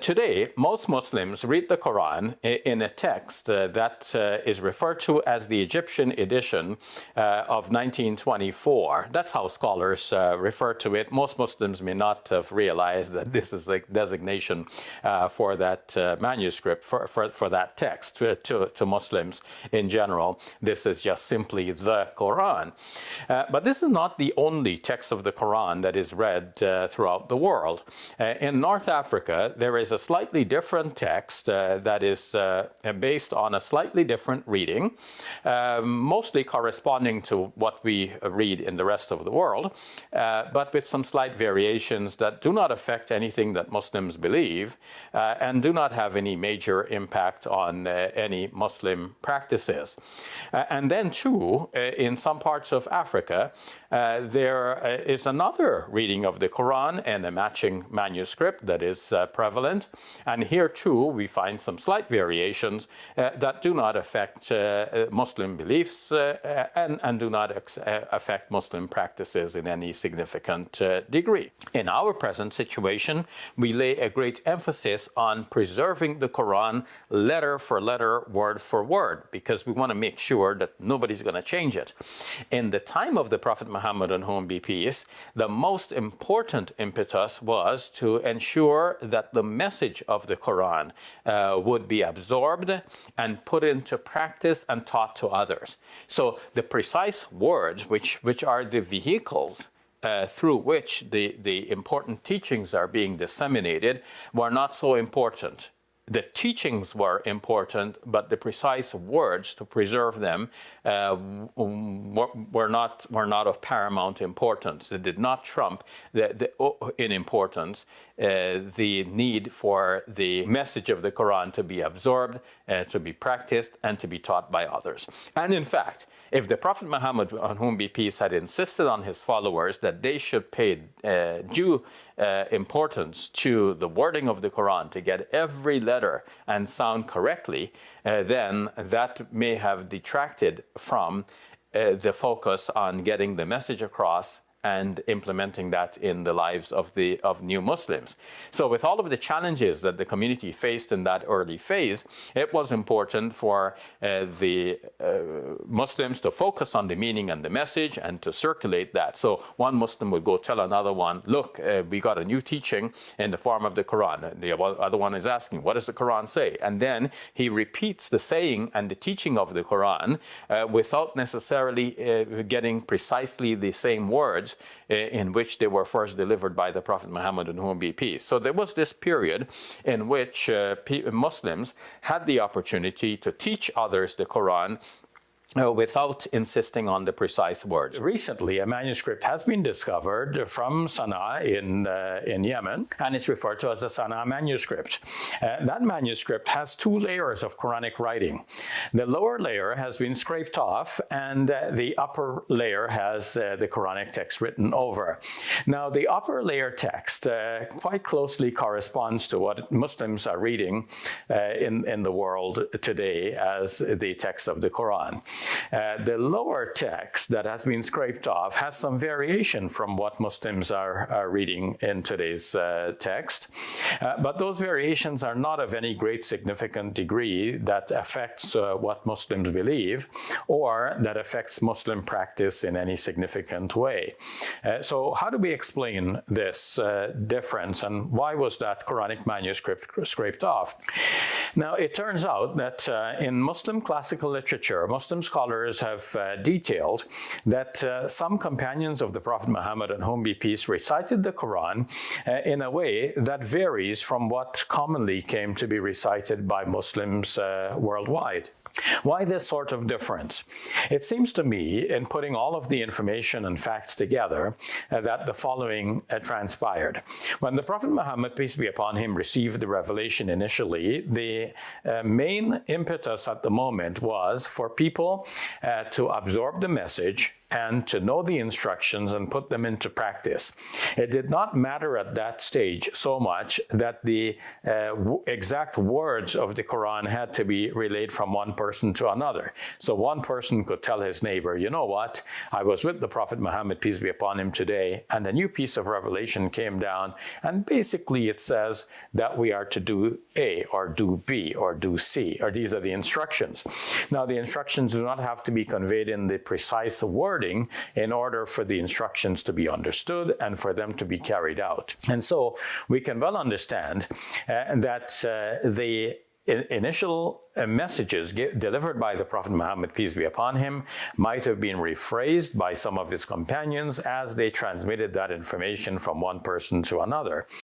Today, most Muslims read the Quran in a text that is referred to as the Egyptian edition of 1924. That's how scholars refer to it. Most Muslims may not have realized that this is the designation for that manuscript, for that text. To Muslims in general, this is just simply the Quran. But this is not the only text of the Quran that is read throughout the world. In North Africa, there is a slightly different text that is based on a slightly different reading, mostly corresponding to what we read in the rest of the world, but with some slight variations that do not affect anything that Muslims believe and do not have any major impact on any Muslim practices. And then, too, in some parts of Africa, there is another reading of the Quran and a matching manuscript that is prevalent. And here, too, we find some slight variations that do not affect Muslim beliefs and do not affect Muslim practices in any significant degree. In our present situation, we lay a great emphasis on preserving the Quran letter for letter, word for word, because we want to make sure that nobody's going to change it. In the time of the Prophet Muhammad, on whom be peace, the most important impetus was to ensure that the message of the Quran would be absorbed and put into practice and taught to others. So the precise words, which are the vehicles through which the important teachings are being disseminated, were not so important. The teachings were important, but the precise words to preserve them were not of paramount importance. They did not trump in importance the need for the message of the Quran to be absorbed, to be practiced, and to be taught by others. And in fact, if the Prophet Muhammad, on whom be peace, had insisted on his followers that they should pay due importance to the wording of the Quran to get every letter and sound correctly, then that may have detracted from the focus on getting the message across and implementing that in the lives of new Muslims. So with all of the challenges that the community faced in that early phase, it was important for the Muslims to focus on the meaning and the message and to circulate that. So one Muslim would go tell another one, look, we got a new teaching in the form of the Quran. The other one is asking, what does the Quran say? And then he repeats the saying and the teaching of the Quran without necessarily getting precisely the same words in which they were first delivered by the Prophet Muhammad, on whom be peace. So there was this period in which Muslims had the opportunity to teach others the Quran without insisting on the precise words. Recently, a manuscript has been discovered from Sana'a in Yemen, and it's referred to as the Sana'a manuscript. That manuscript has two layers of Quranic writing. The lower layer has been scraped off, and the upper layer has the Quranic text written over. Now, the upper layer text quite closely corresponds to what Muslims are reading in the world today as the text of the Quran. The lower text that has been scraped off has some variation from what Muslims are reading in today's text, but those variations are not of any great significant degree that affects what Muslims believe or that affects Muslim practice in any significant way. So how do we explain this difference, and why was that Quranic manuscript scraped off? Now, it turns out that in Muslim classical literature, Muslim scholars have detailed that some companions of the Prophet Muhammad, on whom be peace, recited the Quran in a way that varies from what commonly came to be recited by Muslims worldwide. Why this sort of difference? It seems to me, in putting all of the information and facts together, that the following transpired. When the Prophet Muhammad, peace be upon him, received the revelation initially, the main impetus at the moment was for people to absorb the message, and to know the instructions and put them into practice. It did not matter at that stage so much that the exact words of the Quran had to be relayed from one person to another. So one person could tell his neighbor, you know what, I was with the Prophet Muhammad, peace be upon him, today, and a new piece of revelation came down, and basically it says that we are to do A, or do B, or do C, or these are the instructions. Now, the instructions do not have to be conveyed in the precise wording in order for the instructions to be understood and for them to be carried out. And so we can well understand that the initial messages delivered by the Prophet Muhammad, peace be upon him, might have been rephrased by some of his companions as they transmitted that information from one person to another.